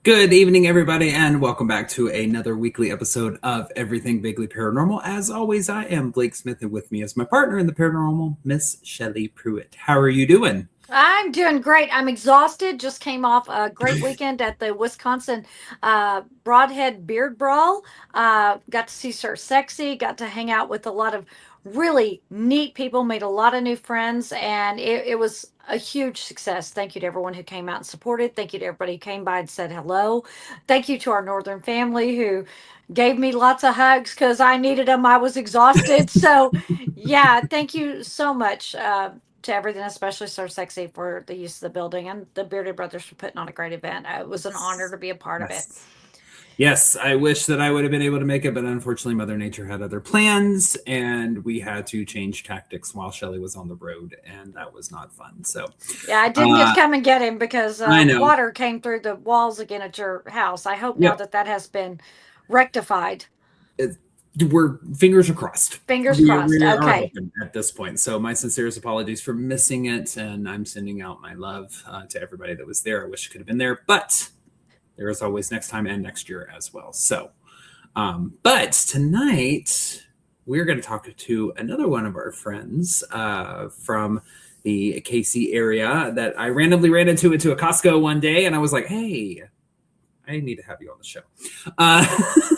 Good evening, everybody, and welcome back to another weekly episode of Everything Vaguely Paranormal. As always, I am Blake Smith, and with me is my partner in the paranormal, Miss Shelley Pruitt. How are you doing? I'm doing great. I'm exhausted. Just came off a great weekend at the Wisconsin Broadhead Beard Brawl. Got to see Sir Sexy. Got to hang out with a lot of really neat people. Made a lot of new friends, and it was a huge success. Thank you to everyone who came out and supported. Thank you to everybody who came by and said hello. Thank you to our northern family who gave me lots of hugs because I needed them. I was exhausted. So, yeah, thank you so much. To everything, especially Sir Sexy for the use of the building and the Bearded Brothers for putting on a great event. It was an honor to be a part of it. Yes. Yes, I wish that I would have been able to make it, but unfortunately, Mother Nature had other plans, and we had to change tactics while Shelley was on the road, and that was not fun. So, Yeah, I didn't get to uh, come and get him because I know. water came through the walls again at your house. I hope now Yep. that has been rectified. It, we're fingers are crossed. Fingers We crossed. are Okay. hoping at this point. So my sincerest apologies for missing it, and I'm sending out my love to everybody that was there. I wish I could have been there, but there is always next time and next year as well. So, but tonight we're going to talk to another one of our friends from the KC area that I randomly ran into a Costco one day, and I was like, "Hey, I need to have you on the show." Uh,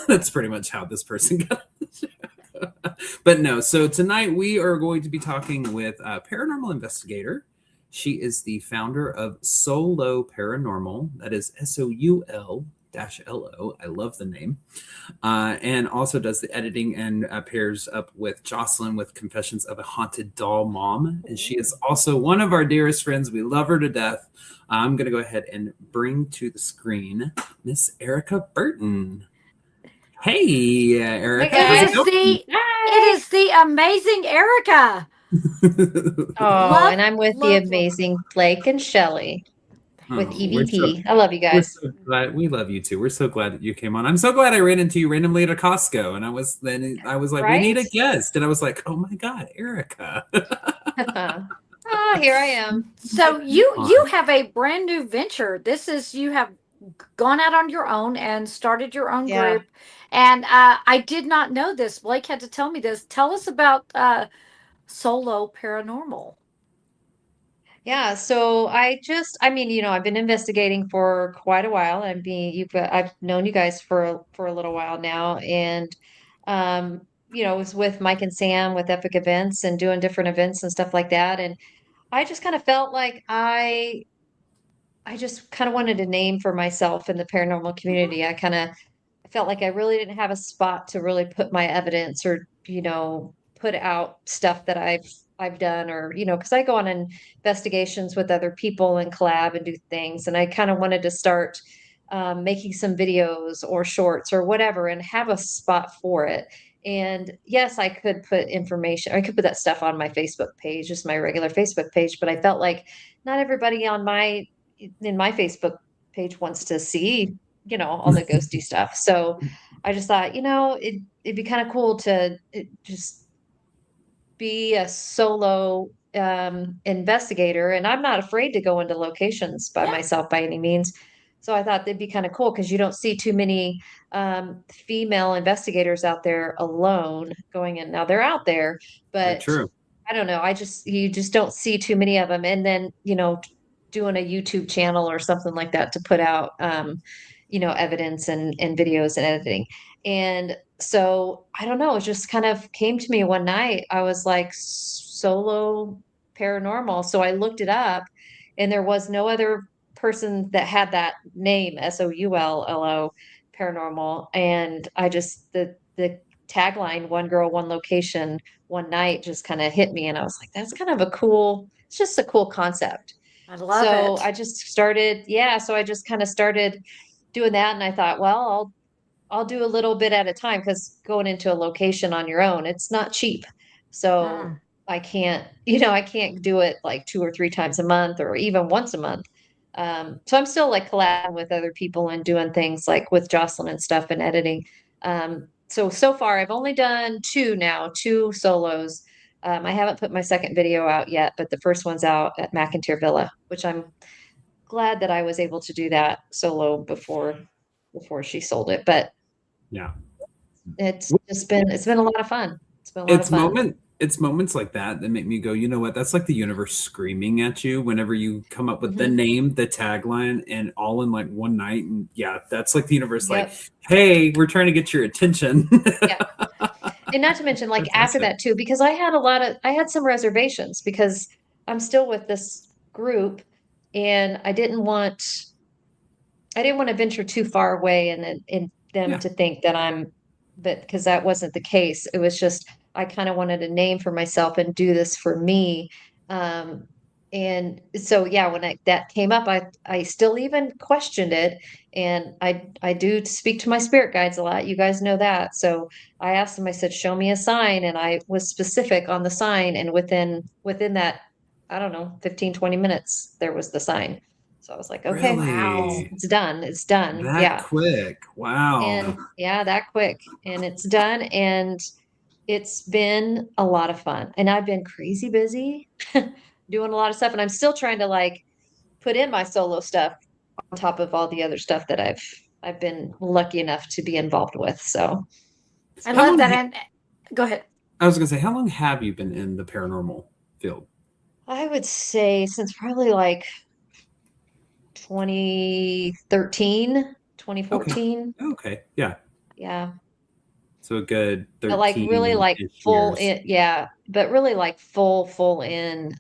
that's pretty much how this person got on the show. But no, so tonight we are going to be talking with a paranormal investigator. She is the founder of Soul-Lo Paranormal. That is SOUL-LO. I love the name. And also does the editing and pairs up with Jocelyn with Confessions of a Haunted Doll Mom. And she is also one of our dearest friends. We love her to death. I'm going to go ahead and bring to the screen Miss Erica Burton. Hey, Erica. It How's is it the it Hi. is the amazing Erica. going? Oh, Love, and I'm with the love, love. amazing Blake and Shelley with Oh, EVP. I love you we're guys. so glad. We love you too. We're so glad that you came on. I'm so glad I ran into you randomly at a Costco, and I was like, we need Right? a guest, and I was like, oh my god, Erica. Here I am. So you have a brand new venture. This is you have gone out on your own and started your own Yeah. group. And I did not know this. Blake had to tell me this. Tell us about Soul-Lo Paranormal. Yeah. So I mean, I've been investigating for quite a while and I've known you guys for a little while now. And, it was with Mike and Sam with Epic Events and doing different events and stuff like that. And I just kind of felt like I just kind of wanted a name for myself in the paranormal Mhm. community. I felt like I really didn't have a spot to really put my evidence or, put out stuff that I've done or, because I go on investigations with other people and collab and do things. And I kind of wanted to start making some videos or shorts or whatever and have a spot for it. And yes, I could put information, I could put that stuff on my Facebook page, just my regular Facebook page, but I felt like not everybody in my Facebook page wants to see, all the ghosty stuff. So I just thought, it'd be kind of cool to just be a solo investigator. And I'm not afraid to go into locations by Yeah. myself by any means. So I thought that'd be kind of cool because you don't see too many female investigators out there alone going in. Now they're out there, Very but true. I don't know. You just don't see too many of them. And then, doing a YouTube channel or something like that to put out, evidence and videos and editing. And so I don't know, it just kind of came to me one night. I was like, Solo Paranormal. So I looked it up and there was no other person that had that name, SOULLO Paranormal. And the tagline, one girl, one location, one night just kind of hit me. And I was like, that's kind of it's just a cool concept. I love So it. I just started, yeah. So I just kind of started doing that. And I thought, well, I'll do a little bit at a time because going into a location on your own, it's not cheap. So Mm. I can't do it like 2 or 3 times a month or even once a month. So I'm still like collabing with other people and doing things like with Jocelyn and stuff and editing. So far I've only done two solos. I haven't put my second video out yet, but the first one's out at McIntyre Villa, which I'm glad that I was able to do that solo before she sold it. But Yeah. it's been a lot of fun. It's been a lot of fun. It's moments like that that make me go, you know what? That's like the universe screaming at you whenever you come up with the name, the tagline, and all in like one night. And yeah, that's like the universe, like, hey, we're trying to get your attention. Yeah. And not to mention, like after that too, because I had some reservations because I'm still with this group, and I didn't want to venture too far away and them to think but because that wasn't the case. It was just, I kind of wanted a name for myself and do this for me. Um, and so, yeah, when that came up, I still even questioned it. And I do speak to my spirit guides a lot. You guys know that. So I asked them, I said, show me a sign. And I was specific on the sign. And within that, I don't know, 15-20 minutes, there was the sign. So I was like, okay, Really? it's done. It's done. That quick. Wow. And that quick. And it's done. And it's been a lot of fun. And I've been crazy busy doing a lot of stuff. And I'm still trying to like put in my solo stuff on top of all the other stuff that I've been lucky enough to be involved with. So I love that. And go ahead. I was gonna say, how long have you been in the paranormal field? I would say since probably like 2013, 2014. Okay. Yeah. Yeah. So a good 13 But like really like full years. in, but really like full in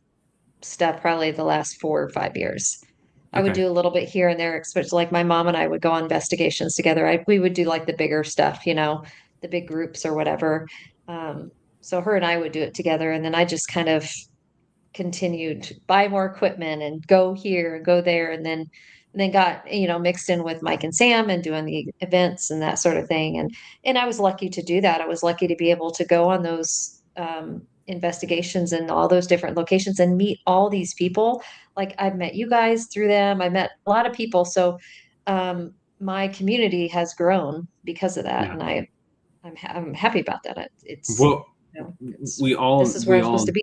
stuff probably the last 4 or 5 years. I would do a little bit here and there, especially like my mom and I would go on investigations together. We would do like the bigger stuff, the big groups or whatever. So her and I would do it together, and then I just kind of continued to buy more equipment and go here and go there, and then got mixed in with Mike and Sam and doing the events and that sort of thing. And I was lucky to do that. I was lucky to be able to go on those investigations in all those different locations and meet all these people. Like I've met you guys through them. I met a lot of people. So my community has grown because of that, and I'm happy about that. Well, this is where I'm supposed to be.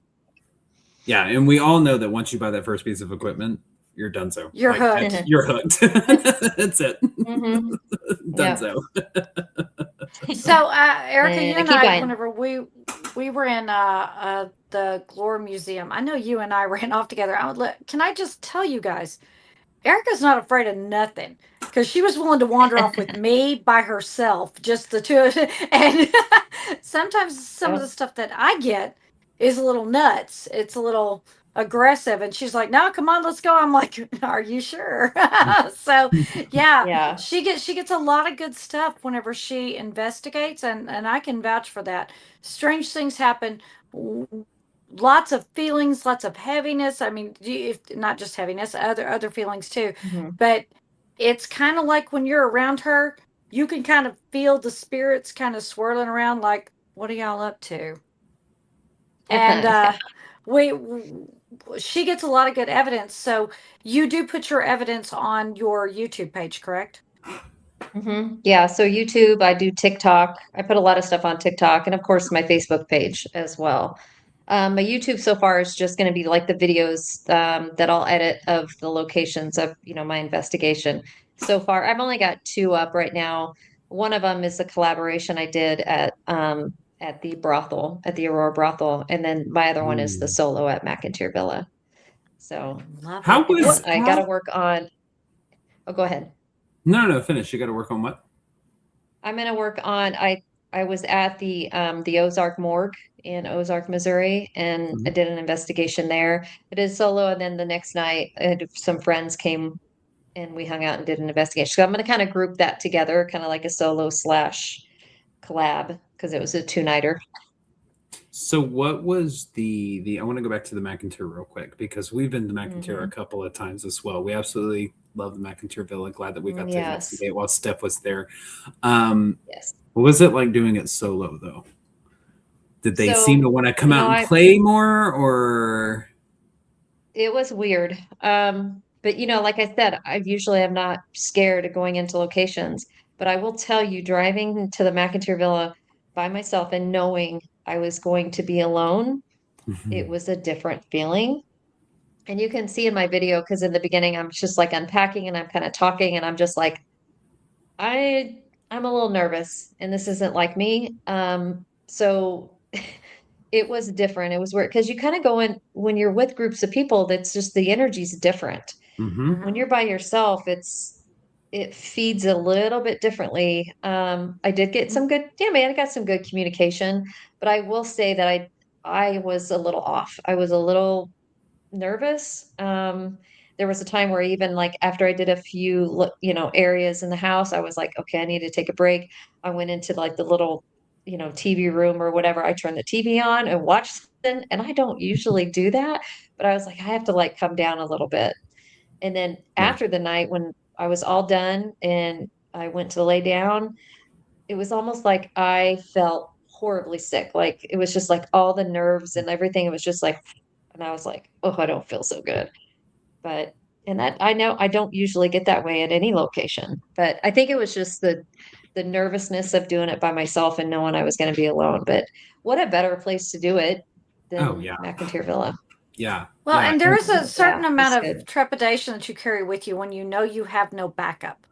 Yeah, and we all know that once you buy that first piece of equipment, you're done. So you're hooked. You're hooked. That's it. Done. So. So, Erica, you and I, whenever we were in the Glore Museum, I know you and I ran off together. Can I just tell you guys, Erica's not afraid of nothing, because she was willing to wander off with me by herself, just the two of us. And sometimes some of the stuff that I get is a little nuts. It's a little aggressive, and she's like, no, come on, let's go. I'm like, are you sure? So yeah, she gets a lot of good stuff whenever she investigates, and I can vouch for that. Strange things happen, lots of feelings, lots of heaviness. I mean, if not just heaviness, other feelings too. But it's kind of like when you're around her, you can kind of feel the spirits kind of swirling around, like, what are y'all up to? And she gets a lot of good evidence. So you do put your evidence on your YouTube page, correct? Yeah. So YouTube, I do TikTok. I put a lot of stuff on TikTok, and of course my Facebook page as well. My YouTube so far is just going to be like the videos that I'll edit of the locations of my investigation. So far, I've only got 2 up right now. One of them is a collaboration I did at the brothel, at the Aurora brothel, and then my other one is the solo at McIntyre Villa. So I got to work on. Oh, go ahead. No, finish. You got to work on what? I'm going to work on. I was at the Ozark morgue in Ozark, Missouri, and I did an investigation there. I did solo, and then the next night, some friends came and we hung out and did an investigation. So I'm going to kind of group that together, kind of like a solo / collab, because it was a 2-nighter. So what was the I want to go back to the McIntyre real quick, because we've been to McIntyre a couple of times as well. We absolutely love the McIntyre Villa. Glad that we got to investigate while Steph was there. Yes. What was it like doing it solo, though? Did they seem to want to come out and play more, or? It was weird. But like I said, I usually am not scared of going into locations. But I will tell you, driving to the McIntyre Villa by myself and knowing I was going to be alone, it was a different feeling. And you can see in my video, because in the beginning I'm just like unpacking and I'm kind of talking and I'm just like, I'm a little nervous and this isn't like me. So it was different. It was weird because you kind of go in when you're with groups of people, that's just the energy's different. Mm-hmm. When you're by yourself, it feeds a little bit differently. I did get some good, yeah, man, I got some good communication, but I will say that I was a little off. I was a little nervous. There was a time where even like after I did a few, areas in the house, I was like, okay, I need to take a break. I went into like the little, TV room or whatever. I turned the TV on and watched it, and I don't usually do that, but I was like, I have to like come down a little bit. And then Yeah. after the night when I was all done and I went to lay down, it was almost like I felt horribly sick. Like it was just like all the nerves and everything. It was just like, and I was like, oh, I don't feel so good. But, and that I know I don't usually get that way at any location, but I think it was just the nervousness of doing it by myself and knowing I was going to be alone. But what a better place to do it Oh than yeah. McIntyre Villa. Yeah. Well, Yeah. and there is a certain Yeah, it's amount good. of trepidation that you carry with you when you know you have no backup.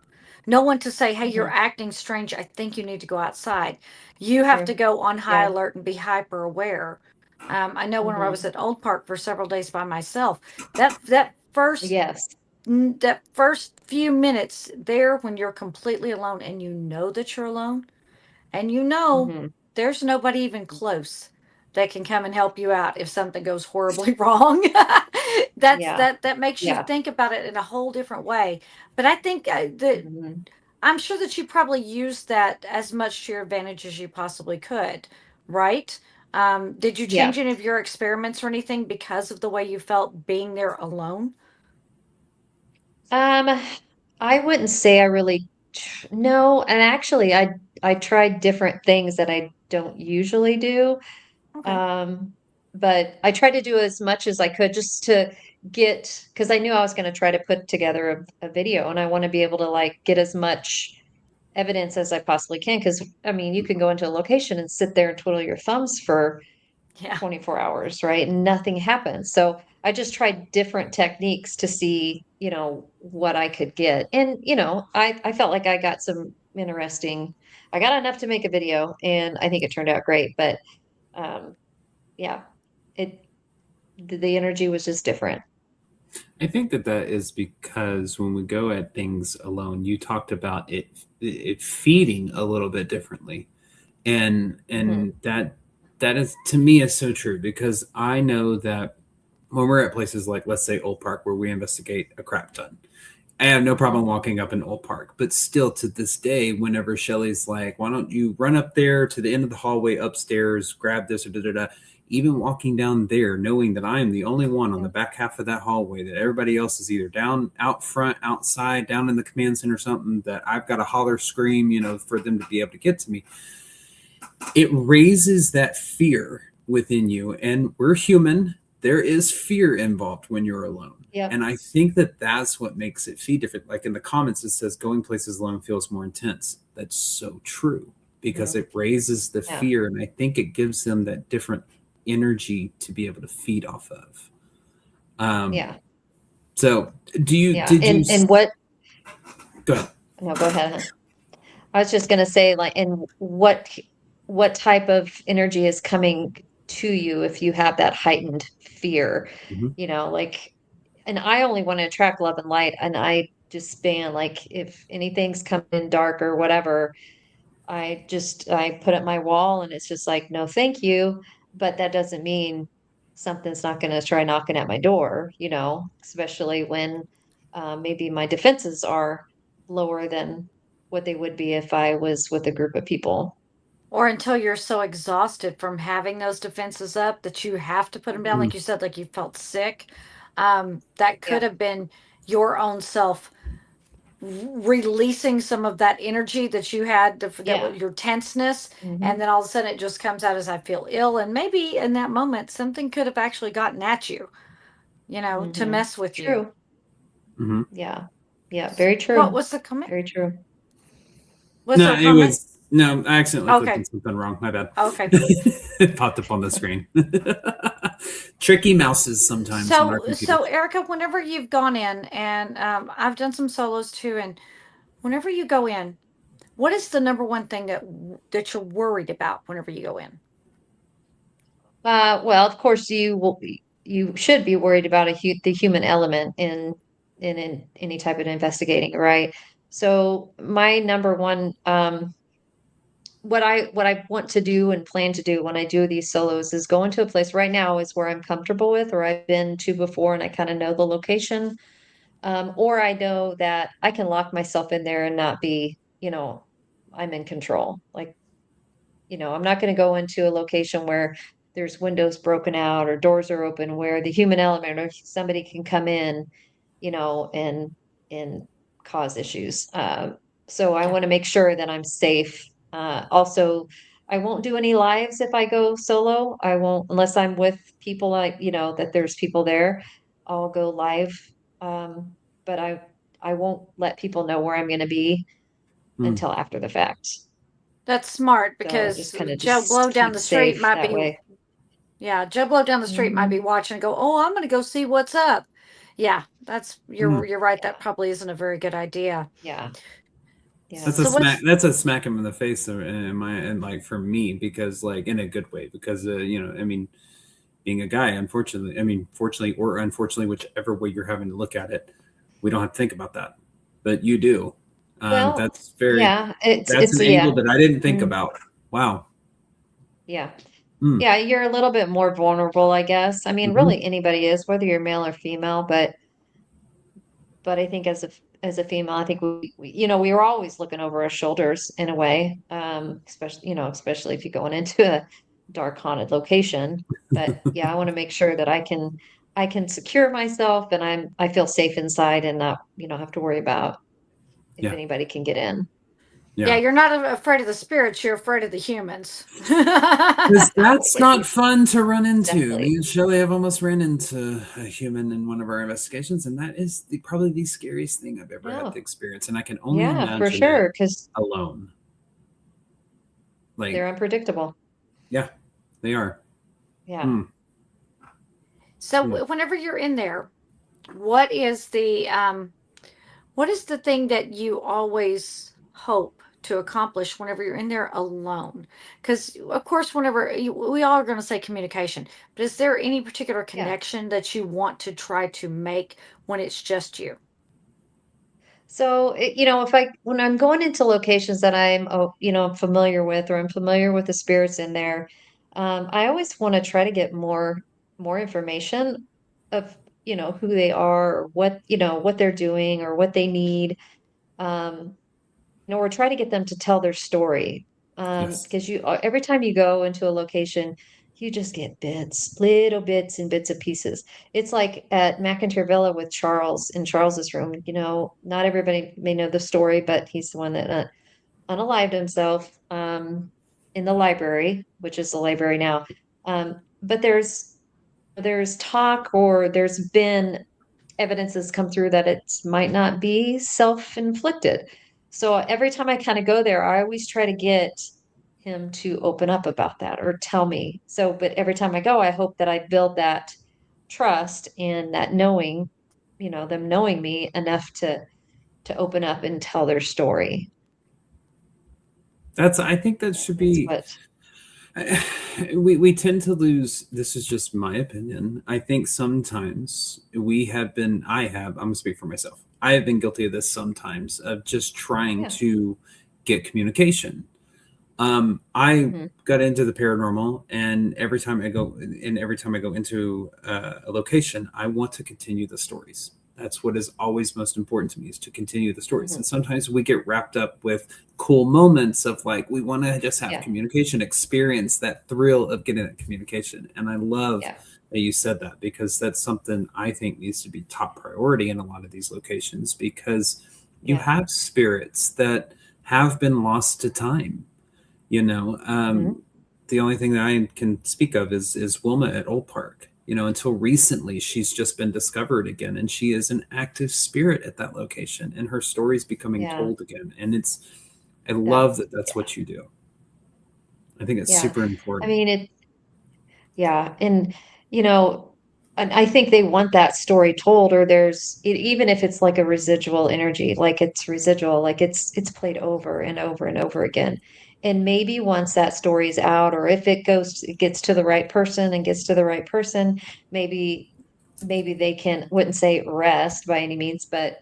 No one to say, hey, you're Mhm. acting strange. I think you need to go outside. You have to True. go on high Yeah. alert and be hyper aware. I know when I was Hmm. at Old Park for several days by myself, that first Yes. that first few minutes there when you're completely alone and you know that you're alone and you know Hmm. there's nobody even close that can come and help you out if something goes horribly wrong. Yeah. That makes you Yeah. think about it in a whole different way. But I think that Hmm. I'm sure that you probably used that as much to your advantage as you possibly could, right? Did you Yeah. change any of your experiments or anything because of the way you felt being there alone? Um, I wouldn't say I really no, and actually I tried different things that I don't usually do. Okay. Um, but I tried to do as much as I could just to get, because I knew I was going to try to put together a video and I want to be able to like get as much evidence as I possibly can. Because I mean, you can go into a location and sit there and twiddle your thumbs for Yeah. 24 hours, right? And nothing happens. So I just tried different techniques to see, what I could get. And, I felt like I got some interesting, I got enough to make a video and I think it turned out great. But um, yeah, it, the energy was just different. I think that is because when we go at things alone, you talked about it feeding a little bit differently, and Hmm. that is to me is so true because I know that when we're at places like let's say Old Park where we investigate a crap ton, I have no problem Hmm. walking up in Old Park, but still to this day, whenever Shelly's like, "Why don't you run up there to the end of the hallway upstairs, grab this or da da da," even walking down there, knowing that I am the only one on Yeah. the back half of that hallway, that everybody else is either down out front, outside, down in the command center, or something, that I've got to holler, scream, for them to be able to get to me. It raises that fear within you, and we're human. There is fear involved when you're alone. Yep. And I think that that's what makes it feel different. Like in the comments, it says going places alone feels more intense. That's so true because Mhm. it raises the Yeah. fear. And I think it gives them that different energy to be able to feed off of. Um, Yeah. so Yeah. did you, And what, go ahead. no, go ahead. I was just gonna say, like, and what type of energy is coming to you if you have that heightened fear, Mhm. like, and I only want to attract love and light, and I just span like if anything's coming in dark or whatever, I put up my wall and it's just like, no, thank you. But that doesn't mean something's not gonna try knocking at my door, especially when maybe my defenses are lower than what they would be if I was with a group of people. Or until you're so exhausted from having those defenses up that you have to put them down, Mhm. like you said, like you felt sick. That could Yeah. have been your own self releasing some of that energy that you had that Yeah. was your tenseness, and Hmm. then all of a sudden it just comes out as I feel ill, and maybe in that moment something could have actually gotten at you, to Hmm. mess with you. True. Mhm. Yeah. Yeah. Very What true. was the comment? Very true. Was there No, a it comment? was no. I accidentally clicked on Okay. something wrong. My bad. Okay. It popped up on the screen. tricky mouses sometimes on our So, computers. Erica, whenever you've gone in, and I've done some solos too, and whenever you go in, what is the number one thing that you're worried about whenever you go in? Well, of course, you should be worried about the human element in any type of investigating, right? So my number one, what I want to do and plan to do when I do these solos is go into a place right now is where I'm comfortable with, or I've been to before, and I kind of know the location, or I know that I can lock myself in there and not be, I'm in control. Like, I'm not going to go into a location where there's windows broken out or doors are open where the human element or somebody can come in, and cause issues. So I Okay. want to make sure that I'm safe. Also, I won't do any lives if I go solo. I won't unless I'm with people like, that there's people there. I'll go live. But I won't let people know where I'm going to be Hmm. until after the fact. That's smart So because just kind of Joe just Blow down keep the street safe might that be, way. yeah, Joe Blow down the street might be Hmm. watching and go, "Oh, I'm going to go see what's up." Yeah, that's Hmm. you're right. Yeah, That probably isn't a very good idea. yeah, That's yeah. a So smack. what's That's a smack him in the face, and like for me, because like in a good way, because I mean, being a guy, unfortunately, I mean, fortunately or unfortunately, whichever way you're having to look at it, we don't have to think about that, but you do. Well, That's very. yeah, That's it's an angle yeah, that I didn't think mm, about. Wow. yeah, Hmm. yeah. You're a little bit more vulnerable, I guess. I mean, Mm-hmm. really anybody is, whether you're male or female, but I think as a female, I think we were always looking over our shoulders in a way, especially if you're going into a dark haunted location. But yeah, I want to make sure that I can secure myself and I feel safe inside and not, have to worry about if Yeah. anybody can get in. Yeah, Yeah. you're not afraid of the spirits, you're afraid of the humans. Because that's Probably, not fun to run into. definitely. Me and Shelley have almost ran into a human in one of our investigations, and that is probably the scariest thing I've ever had Yeah, to experience. And I can only yeah, for imagine it sure, because alone. they're Like, unpredictable. yeah, they are. Yeah. Hmm. So Hmm. whenever you're in there, what is the thing that you always hope to accomplish whenever you're in there alone? Because of course, we all are going to say communication, but is there any particular Yeah. connection that you want to try to make when it's just you? So, if when I'm going into locations that I'm familiar with, or I'm familiar with the spirits in there, I always want to try to get more information of, who they are, or what they're doing, or what they need. Um, or try to get them to tell their story. Yes. Because every time you go into a location, you just get little bits and bits of pieces. It's like at McIntyre Villa with Charles in Charles's room. Not everybody may know the story, but he's the one that unalived himself in the library, which is the library now. But there's talk, or there's been evidence has come through that it might not be self-inflicted. So every time I kind of go there, I always try to get him to open up about that or tell me. So, but every time I go, I hope that I build that trust and that knowing, them knowing me enough to open up and tell their story. I think that should That's be. what. We tend to lose. This is just my opinion. I think sometimes we have been. I'm gonna speak for myself. I have been guilty of this sometimes of just trying Yeah. to get communication. I Hmm. got into the paranormal, and every time I go into a location, I want to continue the stories. That's what is always most important to me, is to continue the stories. Hmm. And sometimes we get wrapped up with cool moments of like, we want to just have Yeah. communication, experience that thrill of getting that communication. And I love Yeah. that you said that, because that's something I think needs to be top priority in a lot of these locations, because you Yeah. have spirits that have been lost to time. you know Hmm. um, the only thing that I can speak of is Wilma at Old Park. Until recently, she's just been discovered again, and she is an active spirit at that location, and her story's becoming Yeah. told again. And I Yeah. love that that's what you do. I think it's Yeah. super I important. mean, yeah. And, you know, and I think they want that story told, or even if it's like a residual energy, like it's residual, like it's played over and over and over again. And maybe once that story's out, or if it gets to the right person and gets to the right person, maybe they can, wouldn't say rest by any means, but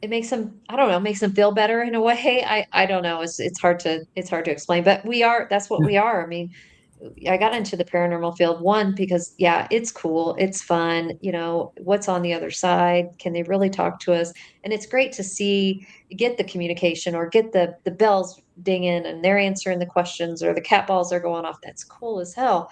it makes them, I don't know, makes them feel better in a way. I don't know. It's hard to explain, but that's what Yeah. we are. I mean, I got into the paranormal field, one, because yeah, it's cool, it's fun, what's on the other side? Can they really talk to us? And it's great to get the communication, or get the bells dinging and they're answering the questions, or the cat balls are going off. That's cool as hell.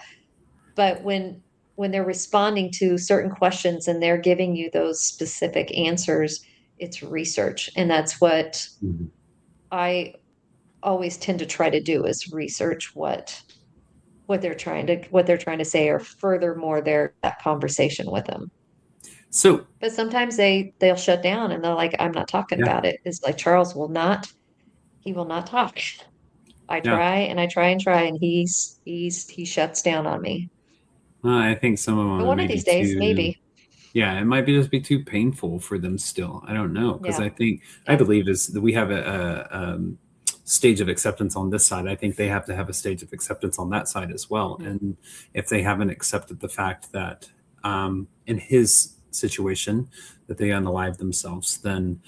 But when they're responding to certain questions and they're giving you those specific answers, it's research. And that's what Mhm. I always tend to try to do, is research what they're trying to say, or furthermore that conversation with them. So But sometimes they'll shut down and they're like, I'm not talking yeah, about it. It's like Charles he will not talk. I yeah. try and I try and try, and he shuts down on me. I think some of But them one of may be these days, too. maybe. Yeah, it might be just be too painful for them still. I don't know, because Yeah. I Yeah. believe is that we have a stage of acceptance on this side. I think they have to have a stage of acceptance on that side as well. Mhm. And if they haven't accepted the fact that in his situation that they unalive themselves, then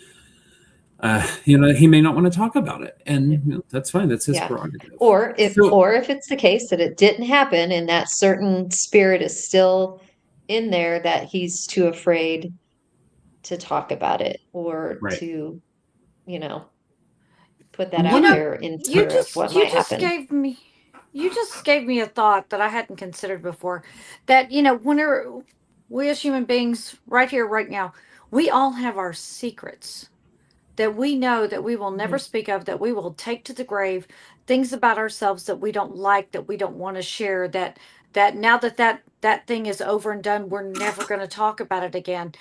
he may not want to talk about it, and that's fine. That's his Yeah. prerogative. Or So if it's the case that it didn't happen and that certain spirit is still in there, that he's too afraid to talk about it, or right. to, you know, put that You One out of know, there in you fear of just what you might just happen. gave me you just gave me a thought that I hadn't considered before. That whenever we as human beings, right here, right now, we all have our secrets that we know that we will never Mhm. speak of, that we will take to the grave, things about ourselves that we don't like, that we don't want to share, that now that thing is over and done, we're never going to talk about it again.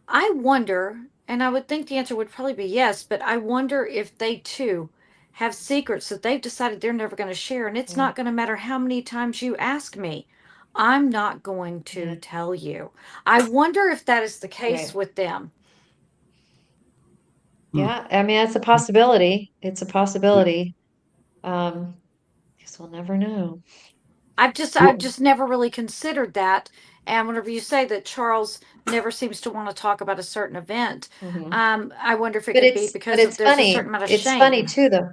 I wonder, and I would think the answer would probably be yes, but I wonder if they too have secrets that they've decided they're never going to share. And it's Mhm. not going to matter how many times you ask me, I'm not going to Yeah. tell you. I wonder if that is the case Right. with them. hmm, Yeah. I mean, it's a possibility. It's a yeah. possibility. Guess we'll never know. I've Well, just never really considered that. And whenever you say that Charles never seems to want to talk about a certain event, Mhm. I wonder if it But could be but because of there's a certain amount of it's funny shame. too, though.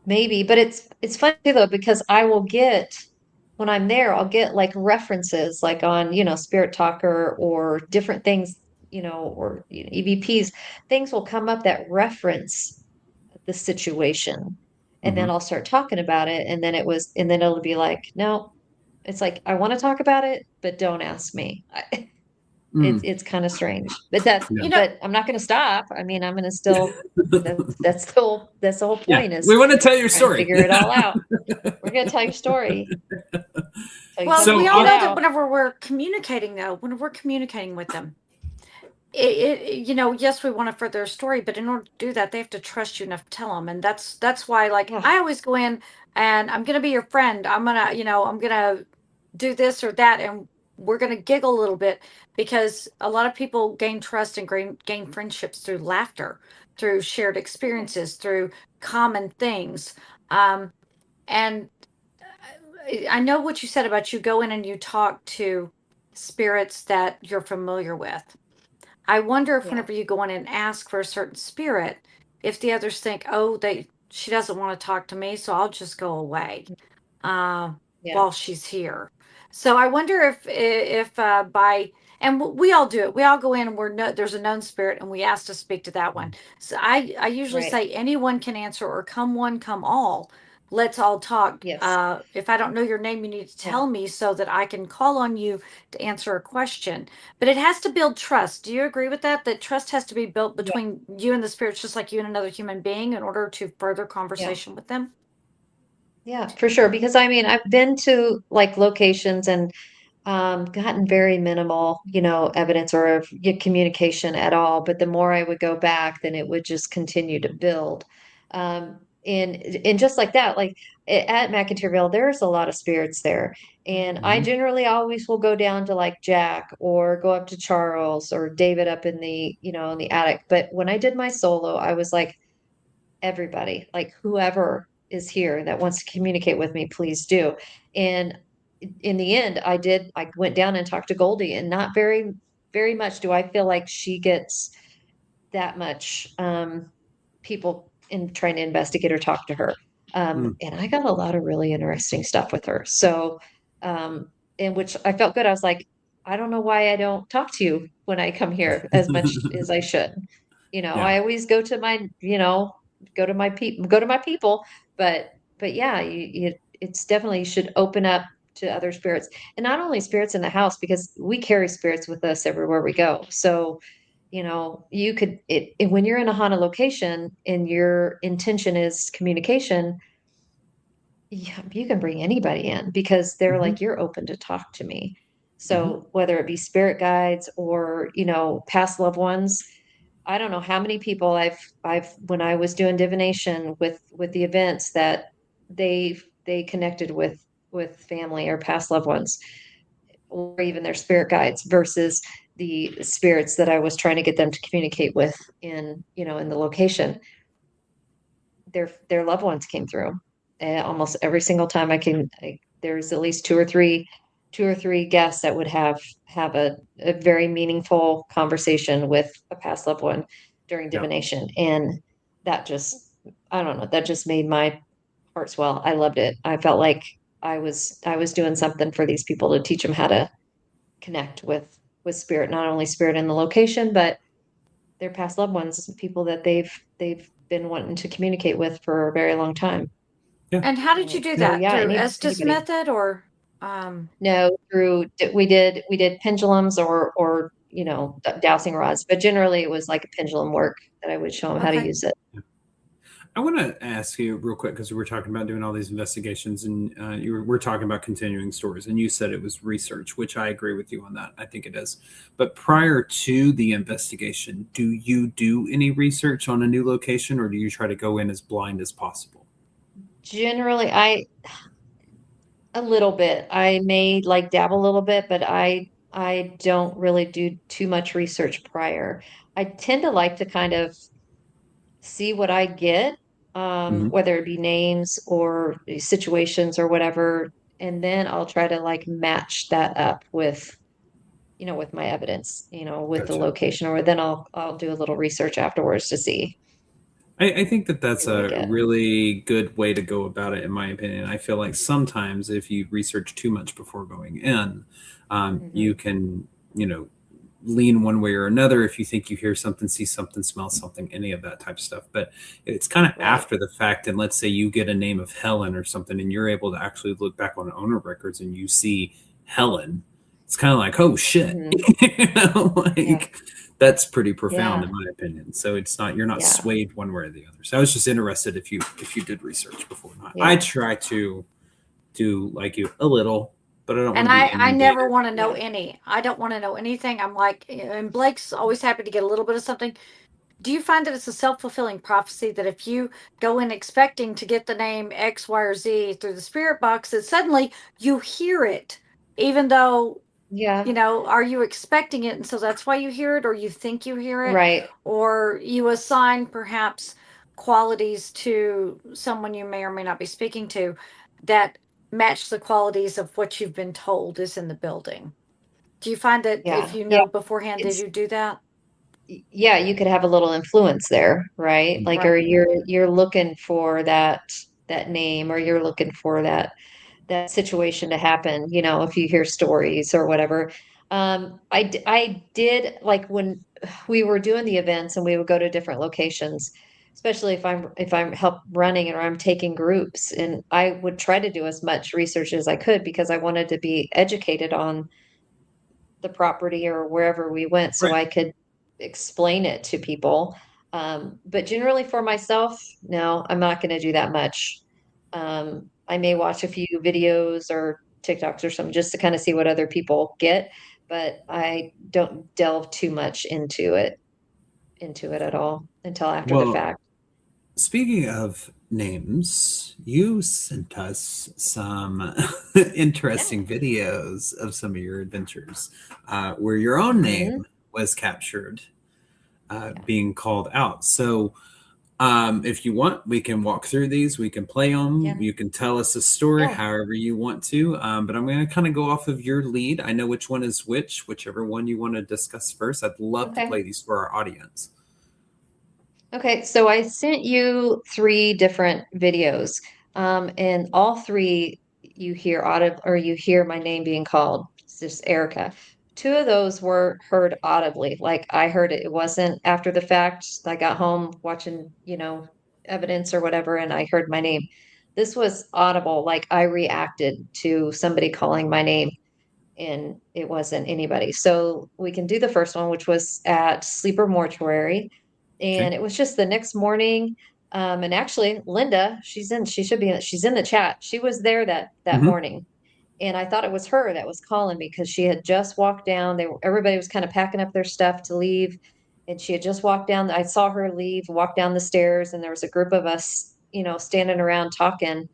Maybe, but it's funny too, though, because when I'm there, I'll get like references, like on, Spirit Talker, or different things, or EVPs. Things will come up that reference the situation. And mhm, then I'll start talking about it. And then it'll be like, no, it's like, I want to talk about it, but don't ask me. mm, It's kind of strange, You yeah. know, but I'm not going to stop. I mean, I'm going to still, that's the whole Yeah, point, we is want to tell your trying to story. figure it all out. We're going to tell your story till you well, tell me So we to all get I'll, know that out. whenever we're communicating, though, whenever we're communicating with them, yes, we want to further a story, but in order to do that, they have to trust you enough to tell them. And that's why, like, Yeah. I always go in and I'm going to be your friend. I'm going to do this or that. And we're going to giggle a little bit because a lot of people gain trust and gain friendships through laughter, through shared experiences, through common things. And I know what you said about you go in and you talk to spirits that you're familiar with. I wonder if Yeah. whenever you go in and ask for a certain spirit, if the others think, oh, she doesn't want to talk to me, so I'll just go away uh, Yeah. while she's here. So I wonder if by and we all do it. We all go in and there's a known spirit and we ask to speak to that one. So I usually Right. say anyone can answer, or come one, come all. Let's all talk. Yes. If I don't know your name, you need to Yeah. tell me so that I can call on you to answer a question. But it has to build trust. Do you agree with that? That trust has to be built Yeah. between you and the spirits, just like you and another human being, in order to further Yeah. conversation with them? Yeah, for sure. Because I mean, I've been to like locations and gotten very minimal, evidence or of communication at all. But the more I would go back, then it would just continue to build. And just like that, like at McIntyrville, there's a lot of spirits there, And I Mhm. generally always will go down to like Jack or go up to Charles or David up in the, in the attic. But when I did my solo, I was like, everybody, like whoever is here that wants to communicate with me, please do. And in the end, I went down and talked to Goldie, and not very, very much do I feel like she gets that much people in trying to investigate or talk to her. Mm. And I got a lot of really interesting stuff with her. So, in which I felt good. I was like, I don't know why I don't talk to you when I come here as much as I should. Yeah. I always go to my, go to my people, but yeah, it's definitely, you should open up to other spirits, and not only spirits in the house, because we carry spirits with us everywhere we go. So, you could when you're in a haunted location and your intention is communication, yeah, you can bring anybody in because they're Mhm. like, you're open to talk to me. Mhm. So whether it be spirit guides or, past loved ones, I don't know how many people I've when I was doing divination with the events, that they connected with family or past loved ones, or even their spirit guides, versus the spirits that I was trying to get them to communicate with in the location. Their loved ones came through. Almost every single time there's at least two or three guests that would have a very meaningful conversation with a past loved one during Yeah. divination. And that just, I don't know, that just made my heart swell. I loved it. I felt like I was doing something for these people to teach them how to connect with spirit, not only spirit in the location, but their past loved ones, people that they've been wanting to communicate with for a very long time. Yeah. And how did you do So that? yeah, Through Estes anybody. method or um No, we did pendulums, or dowsing rods, but generally it was like a pendulum work that I would show them how to okay. use it. I want to ask you real quick because we're talking about doing all these investigations, and we're talking about continuing stories, and you said it was research, which I agree with you on that. I think it is. But prior to the investigation, do you do any research on a new location, or do you try to go in as blind as possible? Generally, a little bit. I may like dabble a little bit, but I don't really do too much research prior. I tend to like to kind of see what I get, Hmm. whether it be names or situations or whatever, and then I'll try to like match that up with my evidence, with the Gotcha. location, or then I'll do a little research afterwards to I think that see that's what I a get. really good way to go about it, in my opinion. I feel like sometimes if you research too much before going in, you Hmm. can, lean one way or another if you think you hear something, see something, smell something, any of that type of stuff. But it's kind of Right. after the fact, and let's say you get a name of Helen or something, and you're able to actually look back on owner records and you see Helen. It's kind of like, oh shit, Hmm. Yeah. like that's pretty profound Yeah. in my opinion. So you're not Yeah. swayed one way or the other. So I was just interested if you did research before or not. I Yeah. try to do like you a little, but I don't want And to be I never inundated. want to know Yeah. any. I don't want to know anything. I'm like, and Blake's always happy to get a little bit of something. Do you find that it's a self-fulfilling prophecy that if you go in expecting to get the name X, Y, or Z through the spirit box, that suddenly you hear it, even though, Yeah. are you expecting it? And so that's why you hear it, or you think you hear it, Right. or you assign perhaps qualities to someone you may or may not be speaking to that match the qualities of what you've been told is in the building. Do you find that if Yeah. you Yeah. know beforehand, did It's you do that? yeah, you could have a little influence there, right? Like, or Right. you're looking for that name, or you're looking for that situation to happen, if you hear stories or whatever. I did like when we were doing the events and we would go to different locations, especially if I'm help running or I'm taking groups, and I would try to do as much research as I could because I wanted to be educated on the property or wherever we went so Right. I could explain it to people. But generally for myself, no, I'm not going to do that much. I may watch a few videos or TikToks or something just to kind of see what other people get, but I don't delve too much into it at all until after the Well, fact. speaking of names, you sent us some interesting videos of some of your adventures where your own name was captured being called out. So if you want, we can walk through these. We can play them. Yeah. You can tell us a story Yeah. however you want to. But I'm going to kind of go off of your lead. I know which one is whichever one you want to discuss first. I'd love to play these for our audience. Okay, so I sent you 3 different videos, and all 3 you hear you hear my name being called. It's just Erica. 2 of those were heard audibly, like I heard it. It wasn't after the fact. I got home watching, evidence or whatever, and I heard my name. This was audible, like I reacted to somebody calling my name, and it wasn't anybody. So we can do the first one, which was at Sleeper Mortuary. And it was just the next morning. And actually, Linda, she's in the chat. She was there that morning. And I thought it was her that was calling me because she had just walked down. Everybody was kind of packing up their stuff to leave. And she had just walked down. I saw her walk down the stairs, and there was a group of us, standing around talking.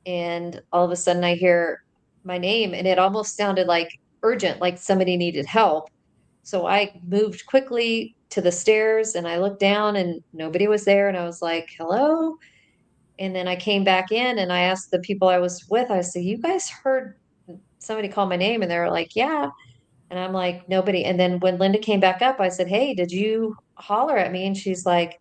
And all of a sudden I hear my name, and it almost sounded like urgent, like somebody needed help. So I moved quickly to the stairs, and I looked down and nobody was there. And I was like, hello. And then I came back in and I asked the people I was with, I said, you guys heard somebody call my name? And they were like, yeah. And I'm like, nobody. And then when Linda came back up, I said, hey, did you holler at me? And she's like,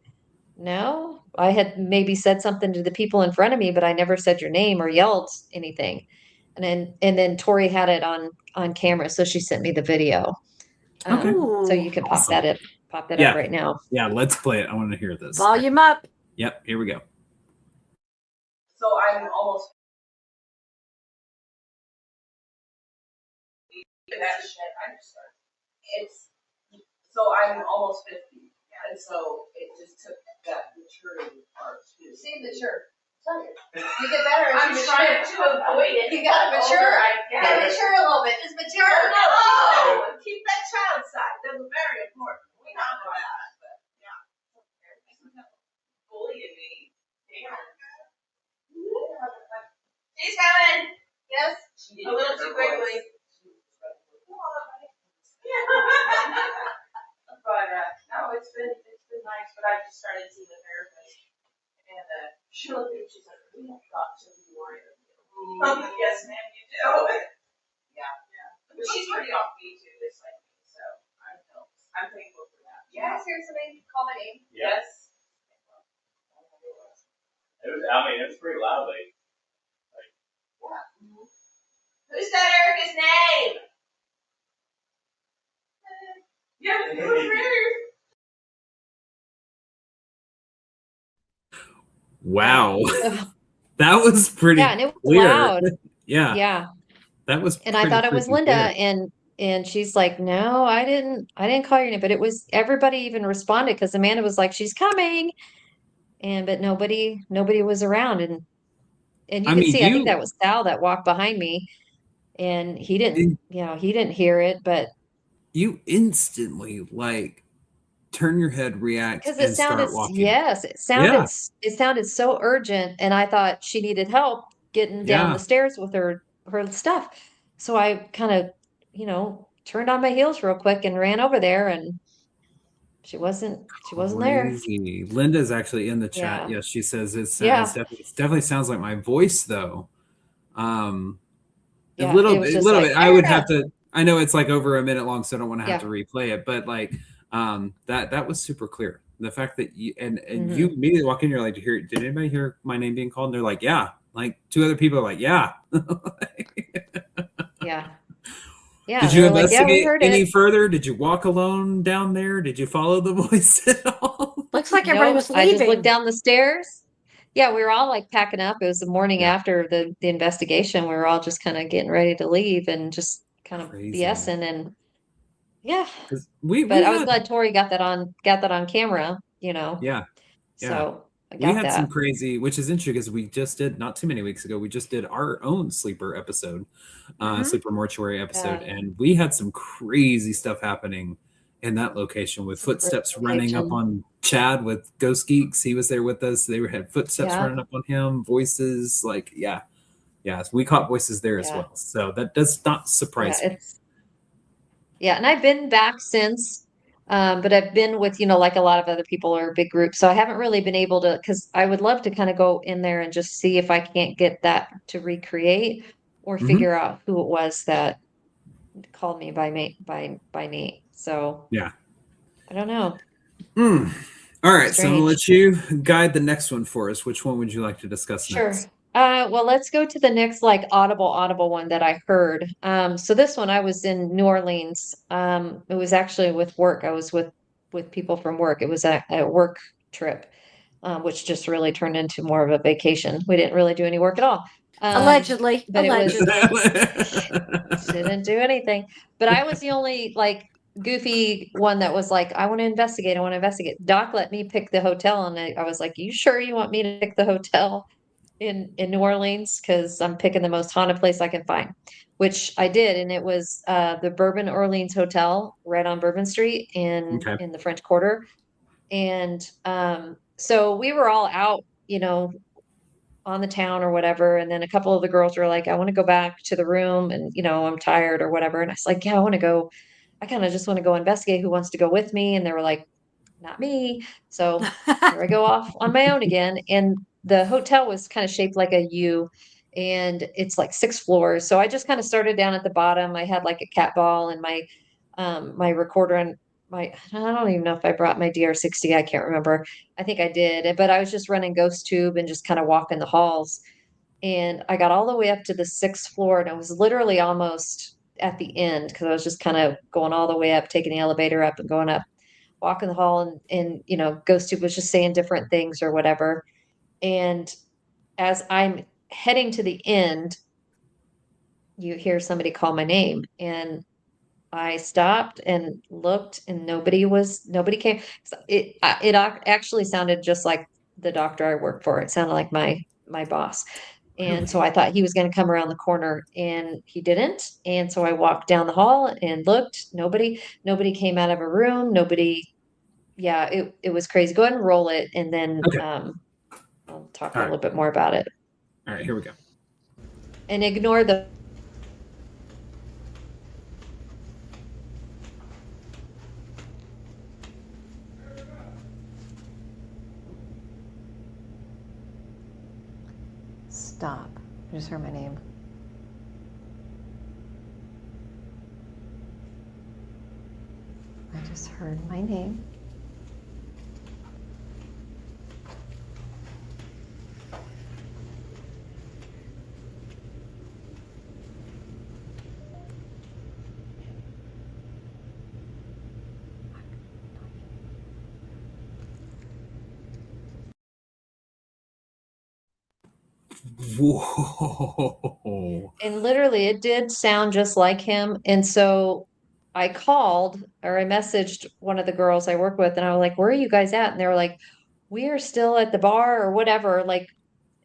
no, I had maybe said something to the people in front of me, but I never said your name or yelled anything. And then Tori had it on camera, so she sent me the video. Okay. So you can pop that up right now. Yeah, let's play it. I want to hear this. Volume up. Yep, here we go. So I'm almost that shit. I'm almost 50, and so it just took that maturity part to see mature. You get better as I'm trying to avoid it. You gotta mature. You gotta mature a little bit. Just mature. No, keep that child side. That's very important. We know that, but yeah. Bullying me. Damn. She's coming. Yes. A little too quickly. But no, it's been nice. But I just started seeing a therapist, and she looked at me. She's like, "We have got to be worried of you." Yes, ma'am, you do. Yeah. But she's pretty offbeat too, just like me. So I'm thankful for that. Yeah. Hear somebody call my name. Yes. It was pretty loudly. Yeah. Who said Erica's name? Yeah, it was weird. Wow. That was pretty and it was clear. loud. Yeah. That was And I thought it was Linda, clear. and she's like, no, I didn't call your name, but it was everybody even responded because Amanda was like, she's coming. But nobody was around, and you can see, I think that was Sal that walked behind me, and he didn't hear it, but you instantly turn your head, react, and start walking. Yes, it sounded so urgent, and I thought she needed help getting down the stairs with her stuff. So I kind of, turned on my heels real quick and ran over there, and she wasn't there. Linda's actually in the chat. Yes, she says it definitely sounds like my voice though. A little bit. I would have to. I know it's over a minute long, so I don't want to have to replay it. But that was super clear. The fact that you you immediately walk in, you're like, did anybody hear my name being called? And they're like, yeah. 2 other people are like, yeah. Yeah. Did you investigate any further? Did you walk alone down there? Did you follow the voice at all? Looks like everybody was leaving. I just looked down the stairs. Yeah, we were all packing up. It was the morning after the investigation. We were all just kind of getting ready to leave and just kind of BSing, and I was glad Tori got that on camera, Yeah. So we had some crazy, which is interesting because we just did not too many weeks ago. We just did our own sleeper episode, sleeper mortuary episode, and we had some crazy stuff happening in that location with It's a great footsteps running up location. on Chad with Ghost Geeks. He was there with us. They had footsteps Yeah. running up on him, voices like, yeah. We caught voices there as Yeah. well. So that does not Yeah, surprise me. and I've been back since, but I've been with, like a lot of other people or big groups. So I haven't really been able to, because I would love to kind of go in there and just see if I can't get that to recreate or Mhm. figure out who it was that called me by Nate. So Yeah. I don't know. All right. So I'm going to Strange. let you guide the next one for us. Which one would you like to discuss Sure. next? Well, let's go to the next like audible one that I heard. So this one I was in New Orleans. It was actually with work. I was with people from work. It was a work trip, which just really turned into more of a vacation. We didn't really do any work at all. Allegedly. But it was Allegedly. didn't do anything. But I was the only like goofy one that was like, I want to investigate. I want to investigate. Doc let me pick the hotel, and I was like, you sure you want me to pick the hotel in New Orleans? Because I'm picking the most haunted place I can find, which I did, and it was the Bourbon Orleans Hotel right on Bourbon Street Okay. in the French Quarter. And so we were all out, on the town or whatever. And then a couple of the girls were like, I want to go back to the room and, I'm tired or whatever. And I was like, yeah, I want to go. I kind of just want to go investigate who wants to go with me. And they were like, not me. So here I go off on my own again. And the hotel was kind of shaped like a U, and it's like 6 floors. So I just kind of started down at the bottom. I had like a cat ball and my recorder, and I don't even know if I brought my DR60. I can't remember. I think I did, but I was just running ghost tube and just kind of walking the halls. And I got all the way up to the 6th floor, and I was literally almost at the end because I was just kind of going all the way up, taking the elevator up and going up, walking the hall, and ghost tube was just saying different things or whatever. And as I'm heading to the end, you hear somebody call my name, and I stopped and looked, and nobody came. So it actually sounded just like the doctor I worked for. It sounded like my boss. And so Really? I thought he was going to come around the corner, and he didn't. And so I walked down the hall and looked. Nobody came out of a room. Nobody. Yeah, it was crazy. Go ahead and roll it, and then Okay. I'll talk a All little right. bit more about it. All right. Here we go. And ignore the stop. I just heard my name. I just heard my name. Whoa. And literally, it did sound just like him. And so I called, or I messaged one of the girls I work with, and I was like, where are you guys at? And they were like, we are still at the bar or whatever. Like,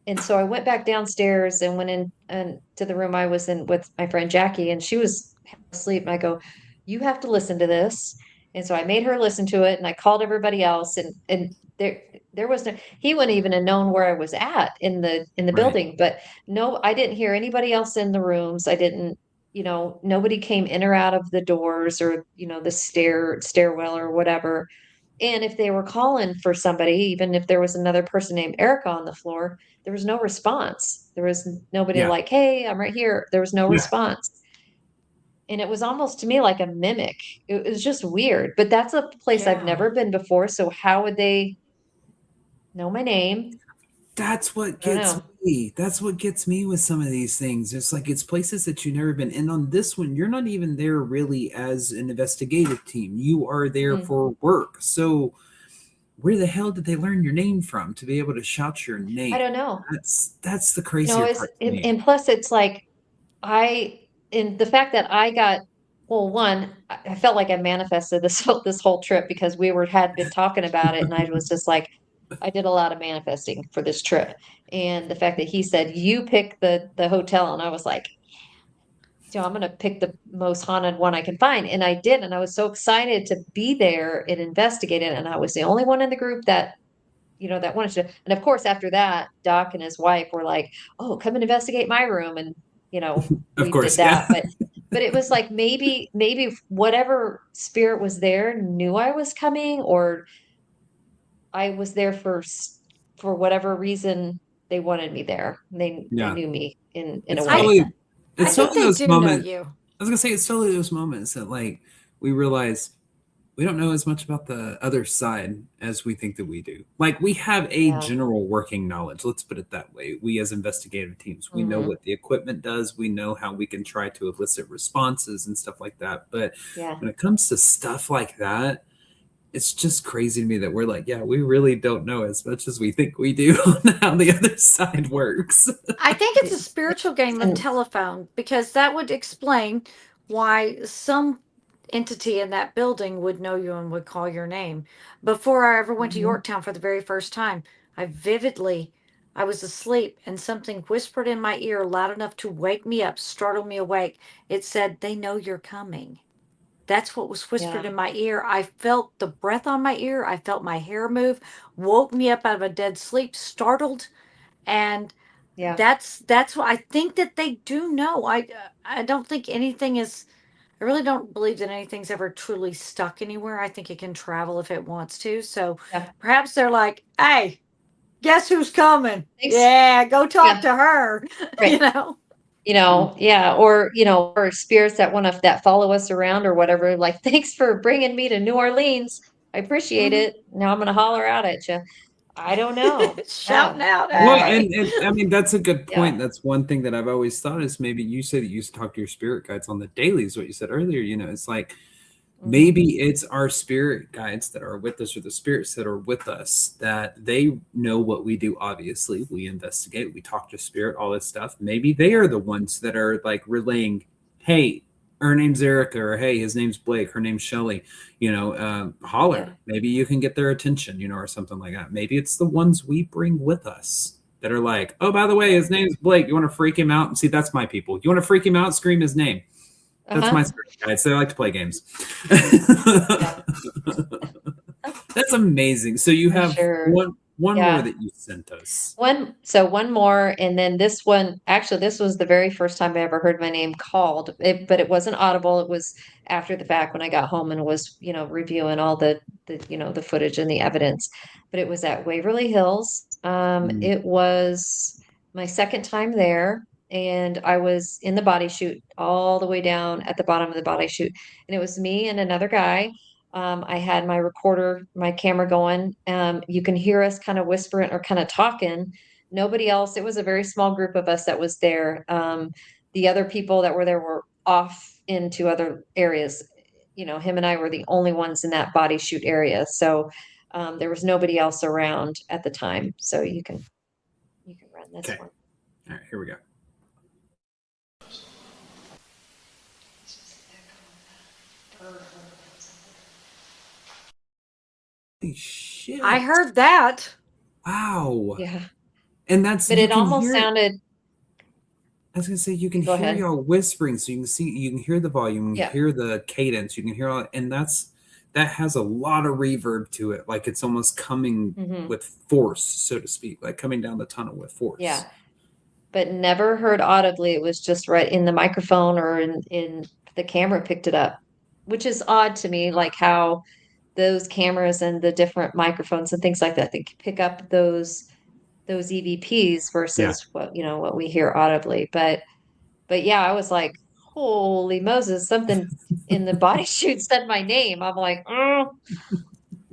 and so I went back downstairs and went in and to the room I was in with my friend Jackie, and she was asleep. And I go, you have to listen to this. And so I made her listen to it, and I called everybody else, and there was no, he wouldn't even have known where I was at in the Right. building. But no, I didn't hear anybody else in the rooms. I didn't, nobody came in or out of the doors, or the stairwell or whatever. And if they were calling for somebody, even if there was another person named Erica on the floor, there was no response. There was nobody Yeah. like, hey, I'm right here. There was no Yeah. response. And it was almost to me like a mimic. It was just weird. But that's a place I've Yeah. never been before. So how would they know my name? That's what I don't gets know. me. That's what gets me with some of these things. It's like it's places that you've never been. And on this one, you're not even there really as an investigative team. You are there Mhm. for work. So where the hell did they learn your name from to be able to shout your name? I don't know. That's the crazier part to me. And plus it's like in the fact that I got, well, one, I felt like I manifested this whole trip because had been talking about it, and I was just like, I did a lot of manifesting for this trip. And the fact that he said, you pick the hotel, and I was like, I'm going to pick the most haunted one I can find. And I did. And I was so excited to be there and investigate it. And I was the only one in the group that, that wanted to. And of course, after that, Doc and his wife were like, oh, come and investigate my room. And, Of we course, did that. yeah. But it was like maybe whatever spirit was there knew I was coming, or I was there for whatever reason they wanted me there. They Yeah. knew me in a It's way. probably I it's think probably they those do know moments. you. I was gonna say it's totally those moments that like we realize we don't know as much about the other side as we think that we do. Like we have a Yeah. general working knowledge. Let's put it that way. We as investigative teams, we know Mhm. what the equipment does. We know how we can try to elicit responses and stuff like that. But Yeah. when it comes to stuff like that, it's just crazy to me that we're like, yeah, we really don't know as much as we think we do on how the other side works. I think it's a spiritual game of And- telephone, because that would explain why some entity in that building would know you and would call your name. Before I ever went to Mhm. Yorktown for the very first time, I was asleep and something whispered in my ear loud enough to wake me up, startle me awake. It said, "They know you're coming." That's what was whispered Yeah. in my ear. I felt the breath on my ear. I felt my hair move, woke me up out of a dead sleep, startled, and Yeah. that's what I think that they do know. I don't think anything is. I really don't believe that anything's ever truly stuck anywhere. I think it can travel if it wants to. So Yeah. perhaps they're like, "Hey, guess who's coming? Thanks. Yeah, go talk Yeah. to her." Right. Yeah, or spirits that follow us around or whatever, like, thanks for bringing me to New Orleans. I appreciate Mhm. it. Now I'm going to holler out at you. I don't know. Shouting Yeah. out, Well, "Hey!" and I mean that's a good Yeah. point. That's one thing that I've always thought is maybe you say that you used to talk to your spirit guides on the daily is what you said earlier. It's like Mhm. maybe it's our spirit guides that are with us or the spirits that are with us that they know what we do. Obviously, we investigate, we talk to spirit, all this stuff. Maybe they are the ones that are like relaying, hey, her name's Erica, or hey, his name's Blake, her name's Shelly, holler. Yeah. Maybe you can get their attention, or something like that. Maybe it's the ones we bring with us that are like, oh, by the way, his name's Blake. You want to freak him out? See, that's my people. You want to freak him out? Scream his name. That's my spirit guides. They like to play games. That's amazing. So you For have sure. one Yeah. more that you sent us. One more, and then this one, actually, this was the very first time I ever heard my name called, but it wasn't audible. It was after the fact when I got home and was, reviewing all the footage and the evidence. But it was at Waverly Hills. Mm. It was my second time there, and I was in the body chute all the way down at the bottom of the body chute, and it was me and another guy. I had my camera going. You can hear us kind of whispering or kind of talking. Nobody else. It was a very small group of us that was there. The other people that were there were off into other areas. Him and I were the only ones in that body shoot area. So there was nobody else around at the time. So you can run this Okay. one. All right, here we go. Holy shit. I heard that. Wow. Yeah. And that's But you it can almost hear- sounded. I was gonna say you can Go hear ahead. y'all whispering, so you can hear the volume, you Yeah. can hear the cadence, you can hear all, and that has a lot of reverb to it. Like it's almost coming Mhm. with force, so to speak, like coming down the tunnel with force. Yeah. But never heard audibly. It was just right in the microphone or in the camera picked it up, which is odd to me, like how those cameras and the different microphones and things like that, they can pick up those EVPs versus what we hear audibly. But yeah, I was like, holy Moses, something in the body chute said my name. I'm like, oh.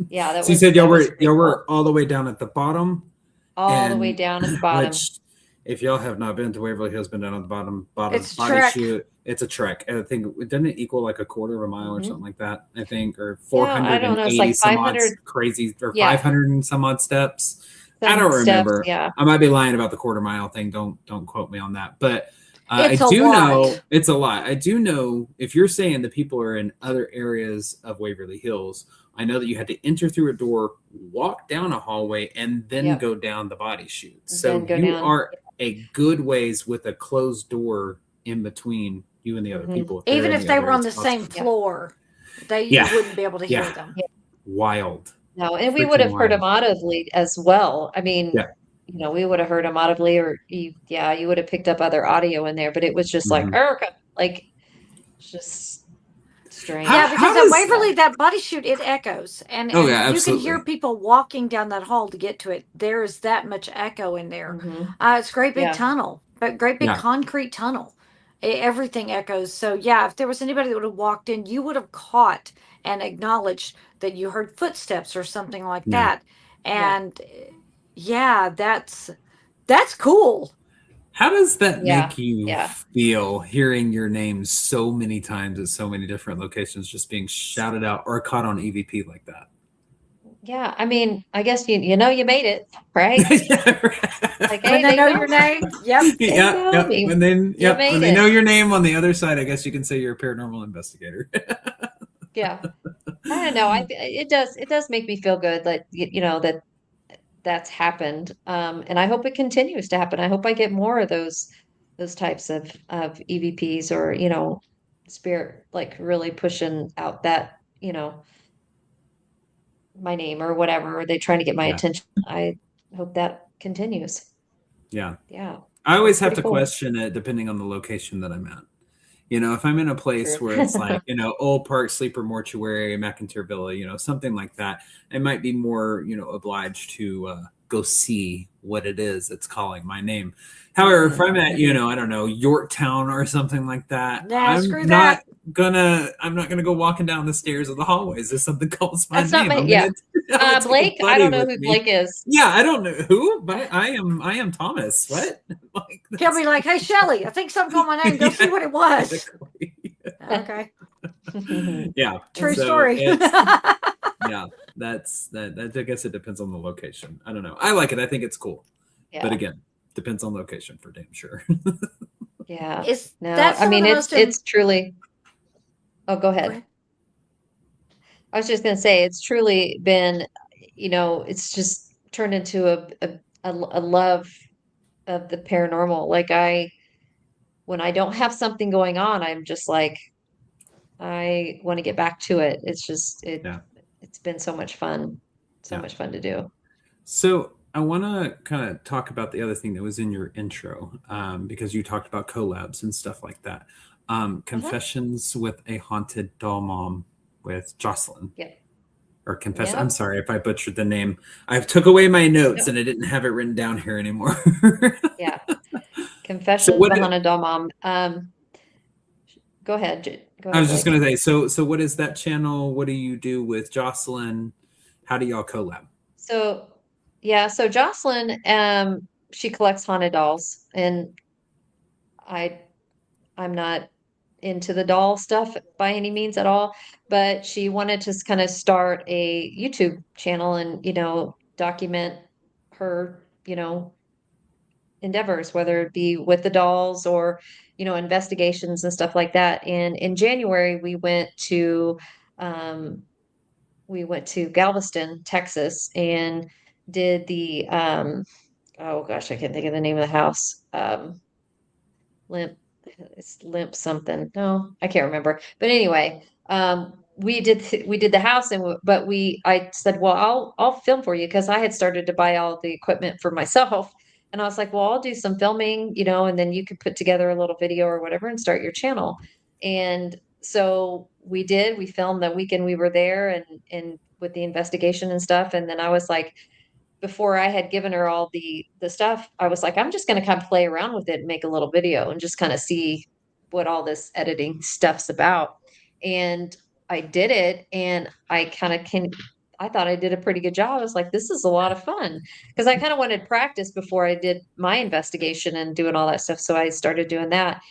Yeah, So you said that was y'all pretty cool. were all the way down at the bottom. All the way down at the bottom. Which, if y'all have not been to Waverly Hills, been down at the bottom It's a body trek. chute, it's a trek. And I think doesn't it equal like a quarter of a mile or Mhm. something like that? I think, or Yeah, I don't know. It's 480 like some odd 500. crazy, or Yeah. 500 and some odd steps. I Some don't steps, remember. yeah. I might be lying about the quarter mile thing. Don't quote me on that. But It's I a do lot. know it's a lot. I do know if you're saying the people are in other areas of Waverly Hills, I know that you had to enter through a door, walk down a hallway, and then Yep. go down the body chute. So Then go you down. are a good ways with a closed door in between you and the other Mhm. people. If they're Even in if the they other, were on it's the same possible. Yeah. floor, you Yeah. wouldn't be able to hear Yeah. them. Wild. No, and we would have Freaking heard them wild. audibly as well. I mean, Yeah. we would have heard them audibly, or you would have picked up other audio in there, but it was just like Mhm. Erica, like it's just strange. Yeah, How because at does- Waverly, that body chute, it echoes, and Oh, yeah, you can hear absolutely. people walking down that hall to get to it. There is that much echo in there. Mhm. It's a great big Yeah. tunnel, but great big Yeah. concrete tunnel. Everything echoes. So yeah, if there was anybody that would have walked in, you would have caught and acknowledged that you heard footsteps or something like Yeah. that. And yeah, that's cool. How does that Yeah, make you yeah. feel hearing your name so many times at so many different locations, just being shouted out or caught on EVP like that? Yeah, I mean, I guess you know you made it, right? Like, When hey, they know bingo. your name, yep. Yeah, Bingo, you When then, made when they it. know your name on the other side, I guess you can say you're a paranormal investigator. Yeah. I don't know. It does make me feel good that that's happened. And I hope it continues to happen. I hope I get more of those types of EVPs, or, spirit, like really pushing out that, my name or whatever, or they trying to get my Yeah. attention. I hope that continues. Yeah. Yeah. I always have Pretty to cool. question it depending on the location that I'm at. If I'm in a place True. where it's like, Old Park Sleeper Mortuary, McIntyre Villa, something like that, I might be more, obliged to go see what it is that's calling my name. However, if I'm at, I don't know, Yorktown or something like that, Nah, screw that. I'm not gonna go walking down the stairs of the hallways if something calls my That's not name. my- I'm yeah. gonna take a Blake, I buddy don't know with who me. Blake is. Yeah, I don't know who, but I am Thomas. What? Like, He'll be like, "Hey, Shelly, I think something called my name. Go see what it was." Exactly. Okay, Yeah. true so story. yeah, that's that. I guess it depends on the location. I don't know. I like it. I think it's cool. Yeah. But again, depends on location for damn sure. Yeah. Is No, that I some of mean, the it's most truly. Oh, go Go ahead. ahead. I was just going to say, it's truly been, it's just turned into a love of the paranormal. Like when I don't have something going on, I'm just like, I want to get back to it. It's just, Yeah. it's been so much fun. So Yeah. much fun to do. So I want to kind of talk about the other thing that was in your intro, because you talked about collabs and stuff like that. Confessions with a Haunted Doll Mom with Jocelyn. Yeah. Or confess. Yeah. I'm sorry if I butchered the name. I took away my notes No. and I didn't have it written down here anymore. Yeah. Confessions what of a it- Haunted Doll Mom. Go ahead. Go ahead, I was just Blake. going to say, so what is that channel? What do you do with Jocelyn? How do y'all collab? So Jocelyn, she collects haunted dolls, and I'm not into the doll stuff by any means at all, but she wanted to kind of start a YouTube channel and, document her, endeavors, whether it be with the dolls or, investigations and stuff like that. And in January, um, we went to Galveston, Texas, and did the oh gosh, I can't think of the name of the house. Limp, it's Limp something. No, I can't remember. But anyway, we did the house, but I said, well, I'll film for you, because I had started to buy all the equipment for myself. And I was like, well, I'll do some filming, and then you could put together a little video or whatever and start your channel. And so we did. We filmed the weekend we were there, and with the investigation and stuff. And then I was like, before I had given her all the stuff, I was like, I'm just going to kind of play around with it and make a little video and just kind of see what all this editing stuff's about. And I did it, and I thought I did a pretty good job. I was like, this is a lot of fun, because I kind of wanted practice before I did my investigation and doing all that stuff. So I started doing that.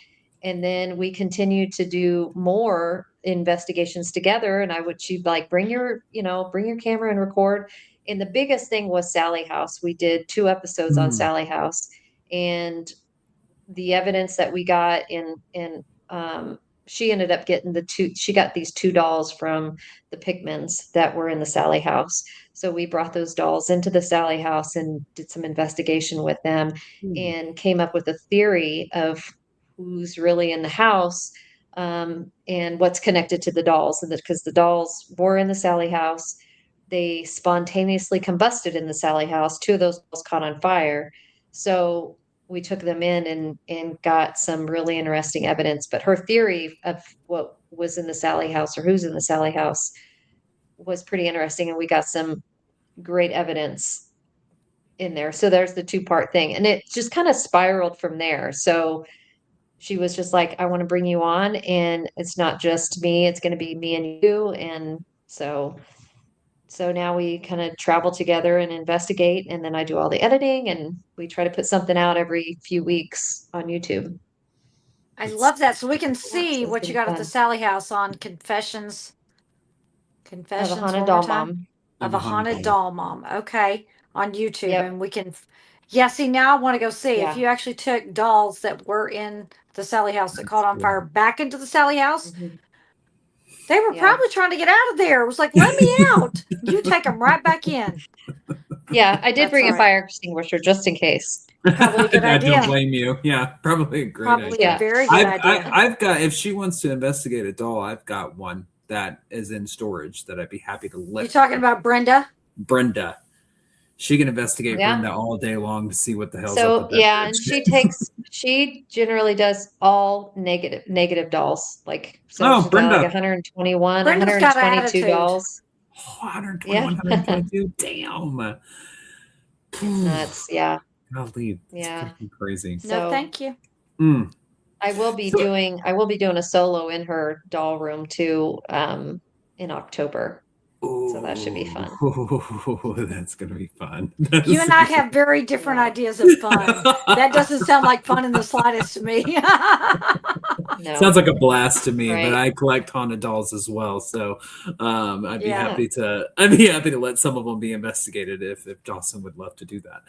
And then we continued to do more investigations together. And she'd like, bring your camera and record. And the biggest thing was Sally House. We did 2 episodes on Sally House, and the evidence that we got she ended up getting she got these 2 dolls from the Pickmans that were in the Sally House. So we brought those dolls into the Sally House and did some investigation with them, and came up with a theory of who's really in the house, and what's connected to the dolls. And because the dolls were in the Sally house, they spontaneously combusted in the Sally house. Two of those dolls caught on fire. So we took them in and got some really interesting evidence. But her theory of what was in the Sally house or who's in the Sally house was pretty interesting. And we got some great evidence in there. So there's the two-part thing. And it just kind of spiraled from there. So she was just like, I want to bring you on, and it's not just me, it's going to be me and you. And so now we kind of travel together and investigate, and then I do all the editing, and we try to put something out every few weeks on YouTube. I love that. So we can see it's what you been got at the fun. Sally house on Confessions. Of a Confessions haunted one doll more time? mom. Of a haunted doll mom. Okay. On YouTube. Yep. And we can, yeah, see, now I want to go see if Yeah. you actually took dolls that were in the Sally house that caught on cool. fire back into the Sally house. Mhm. They were Yeah. probably trying to get out of there. It was like, let me out. You take them right back in. Yeah, I did That's bring a all right. fire extinguisher just in case. Probably a good I idea. don't blame you. Yeah, probably a great Probably idea. a very good idea. I've got, if she wants to investigate a doll, I've got one that is in storage that I'd be happy to let. You talking about Brenda? Brenda? She can investigate Yeah. Brenda all day long to see what the hell's So up with that yeah, and bitch. she generally does all negative dolls. Like, so Oh, she's got like Brenda. 121, Brenda's got 122 attitude. dolls. Oh, 121, Yeah. 122. Damn. It's nuts. Yeah. Golly, it's Yeah. fucking crazy. No, So thank you. Mm. I will be So- doing a solo in her doll room too, in October. So that should be fun. Ooh, that's gonna be fun. You and I have very different Yeah. ideas of fun. That doesn't sound like fun in the slightest to me. No. Sounds like a blast to me, Right. but I collect haunted dolls as well, so I'd be Yeah. happy to let some of them be investigated if Jocelyn would love to do that,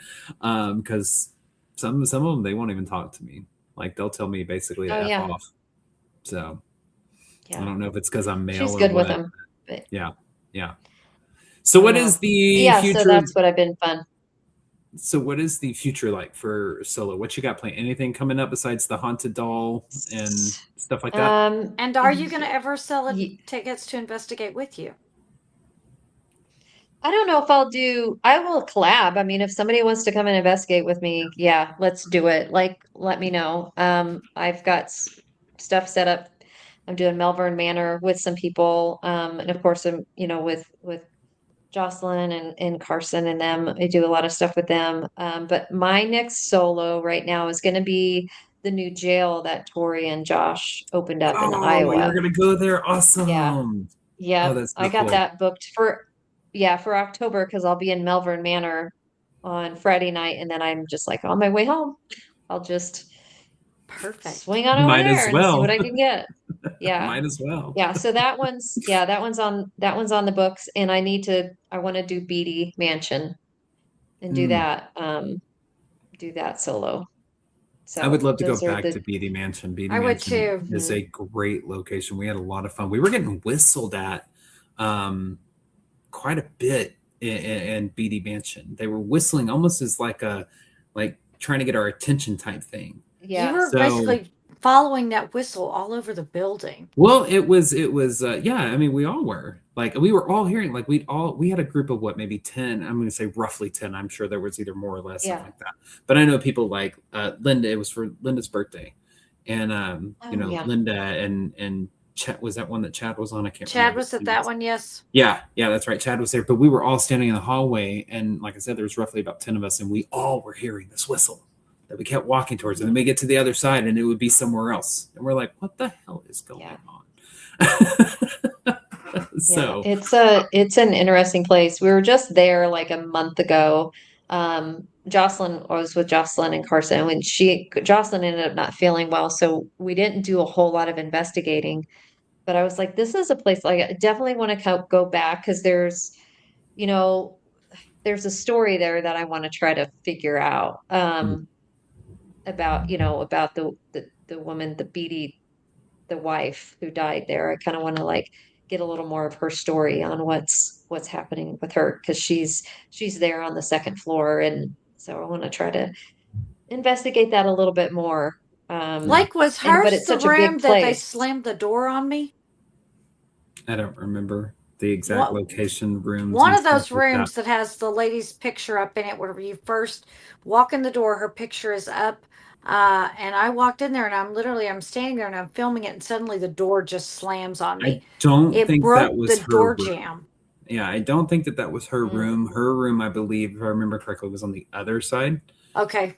because some of them they won't even talk to me, like they'll tell me basically to Oh, F yeah. off. So I Yeah. don't know if it's because I'm male. She's or good with what. them. But Yeah. So what is the yeah, future? so that's what I've been fun. So what is the future like for Soul-Lo? What you got planned? Anything coming up besides the haunted doll and stuff like that? And are you going to ever sell Ye- tickets to investigate with you? I don't know if I will collab. I mean, if somebody wants to come and investigate with me, yeah, let's do it. Like, let me know. I've got stuff set up. I'm doing Melbourne Manor with some people. And of course I'm, with Jocelyn and Carson and them. I do a lot of stuff with them. But my next solo right now is going to be the new jail that Tori and Josh opened up in Oh, Iowa. you're gonna go there! Awesome. Yeah, Oh, that's so I got cool. that booked for October because I'll be in Melbourne Manor on Friday night, and then I'm just like on my way home. I'll just Perfect. swing on over Might there as and see well. what I can get. Yeah. Might as well. Yeah, so that one's on the books, and I want to do Beatty Mansion and do that solo. So I would love to go those are back to Beatty Mansion. Beatty I would Mansion too. is a great location. We had a lot of fun. We were getting whistled at quite a bit in Beatty Mansion. They were whistling almost as like trying to get our attention type thing. Yeah. You were So- basically following that whistle all over the building. Well, it was yeah, I mean we all were. Like we were all hearing, like we had a group of what, maybe 10, I'm going to say roughly 10. I'm sure there was either more or less, Yeah. something like that. But I know people like Linda, it was for Linda's birthday. And Yeah. Linda and Chad, was that one that Chad was on? I can't Chad remember. was at that one, yes. Yeah, that's right. Chad was there, but we were all standing in the hallway, and like I said, there was roughly about 10 of us, and we all were hearing this whistle that we kept walking towards, and then we get to the other side, and it would be somewhere else, and we're like, "What the hell is going on?" So it's an interesting place. We were just there like a month ago. Jocelyn I was with Jocelyn and Carson when Jocelyn ended up not feeling well, so we didn't do a whole lot of investigating. But I was like, this is a place like I definitely want to go back because there's a story there that I want to try to figure out about the woman, the Beatty, the wife who died there. I kind of want to like get a little more of her story on what's happening with her because she's there on the second floor, and so I want to try to investigate that a little bit more. Like, was but hers it's the such a big room that they place. slammed the door on me? I don't remember the exact What- location, rooms. One and of those stuff like that. rooms that has the lady's picture up in it, where you first walk in the door, her picture is up. And I walked in there, and I'm standing there, and I'm filming it, and suddenly the door just slams on I me. don't It think broke that was the her door room. jamb. Yeah, I don't think that was her Mm. room. Her room, I believe, if I remember correctly, was on the other side. Okay.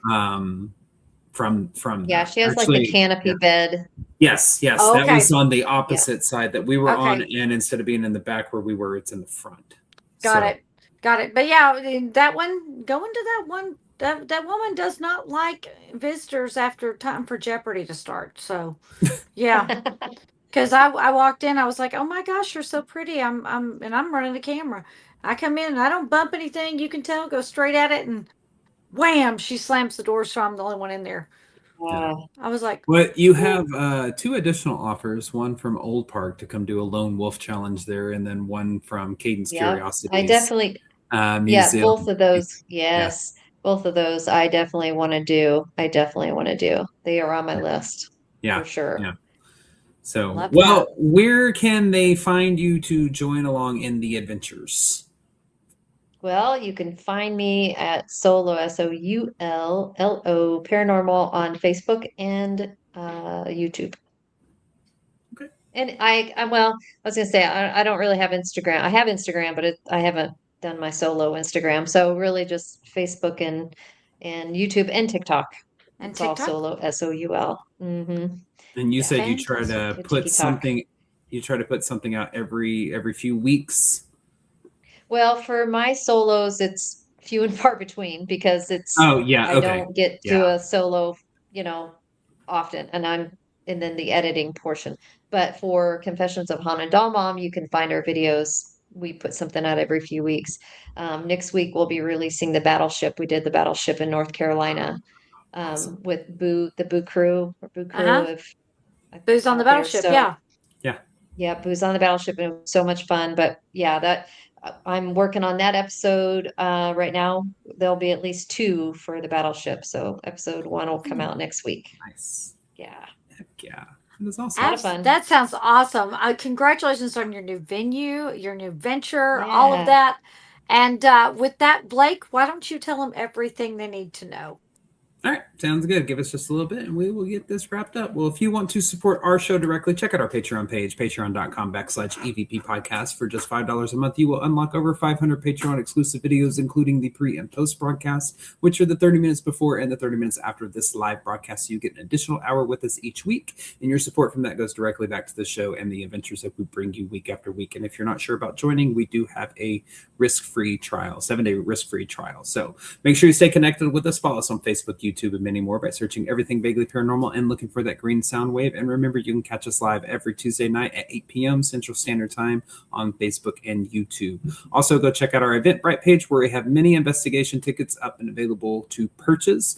From Yeah, that. she has like the Actually, canopy bed. yes, Oh, that okay. was on the opposite side that we were on, Okay. and instead of being in the back where we were, it's in the front. Got So, it. Got it. But yeah, that one, going to that one, that woman does not like visitors after time for Jeopardy to start. So, yeah. Because I walked in, I was like, oh my gosh, you're so pretty. I'm running the camera. I come in and I don't bump anything. You can tell, go straight at it, and wham, she slams the door, so I'm the only one in there. yeah. I was like, Well, you have 2 additional offers, one from Old Park to come do a lone wolf challenge there, and then one from Caden's Yeah, Curiosities. I definitely, yeah, museum. both of those. Yes, both of those I definitely want to do. They are on my list Yeah, for sure. yeah. So, Love well, that. where can they find you to join along in the adventures? Well, you can find me at Soul-Lo, Soullo Paranormal on Facebook and YouTube. Okay. And well, I was gonna say I don't really have Instagram. I have Instagram, but I haven't done my solo Instagram. So really just Facebook and YouTube and TikTok. And It's all TikTok? Soul-Lo, Soul. Mm-hmm. And you Yeah. said you try to Good put tiki-talk. something. You try to put something out every few weeks. Well, for my solos, it's few and far between because Oh yeah, I okay. don't get Yeah. to a solo, often, and then the editing portion. But for Confessions of Haunted Doll Mom, you can find our videos. We put something out every few weeks. Next week we'll be releasing the Battleship. We did the Battleship in North Carolina, Awesome. with the Boo Crew of Booze on the out there. Battleship. So Yeah. yeah, Booze on the Battleship, and it was so much fun. But yeah, that I'm working on that episode right now. There'll be at least 2 for the Battleship. So episode 1 will come out next week. Nice. Yeah. Heck yeah. That is awesome. Lot of fun. That sounds awesome. Congratulations on your new venue, your new venture, all Yeah. of that. And with that, Blake, why don't you tell them everything they need to know? All right, sounds good. Give us just a little bit and we will get this wrapped up. Well, if you want to support our show directly, check out our Patreon page, patreon.com/EVP podcast. For just $5 a month, you will unlock over 500 Patreon exclusive videos, including the pre and post broadcast, which are the 30 minutes before and the 30 minutes after this live broadcast. So you get an additional hour with us each week. And your support from that goes directly back to the show and the adventures that we bring you week after week. And if you're not sure about joining, we do have a risk-free trial, 7-day risk-free trial. So make sure you stay connected with us. Follow us on Facebook, YouTube, and many more by searching Everything Vaguely Paranormal and looking for that green sound wave. And remember, you can catch us live every Tuesday night at 8 p.m. Central Standard Time on Facebook and YouTube. Also, go check out our Eventbrite page where we have many investigation tickets up and available to purchase.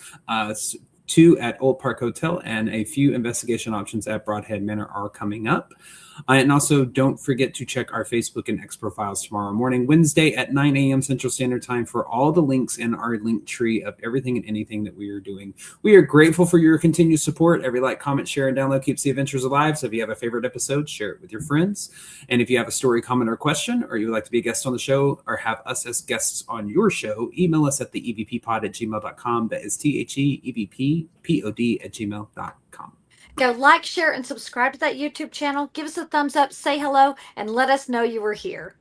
2 at Old Park Hotel and a few investigation options at Broadhead Manor are coming up. And also, don't forget to check our Facebook and X profiles tomorrow morning, Wednesday at 9 a.m. Central Standard Time, for all the links in our link tree of everything and anything that we are doing. We are grateful for your continued support. Every like, comment, share, and download keeps the adventures alive. So if you have a favorite episode, share it with your friends. And if you have a story, comment, or question, or you would like to be a guest on the show or have us as guests on your show, email us at theevppod@gmail.com. That is THEEVPPOD@gmail.com. Go like, share, and subscribe to that YouTube channel. Give us a thumbs up, say hello, and let us know you were here.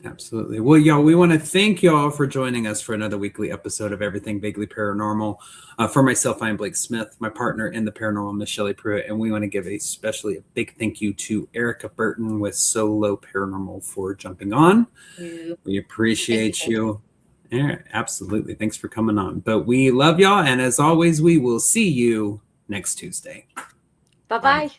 Absolutely. Well, y'all, we want to thank y'all for joining us for another weekly episode of Everything Vaguely Paranormal. For myself, I'm Blake Smith, my partner in the paranormal, Miss Shelley Pruitt, and we want to give especially a big thank you to Erica Burton with Soul-Lo Paranormal for jumping on. We appreciate you. Yeah, absolutely. Thanks for coming on. But we love y'all, and as always, we will see you next Tuesday. Bye-bye.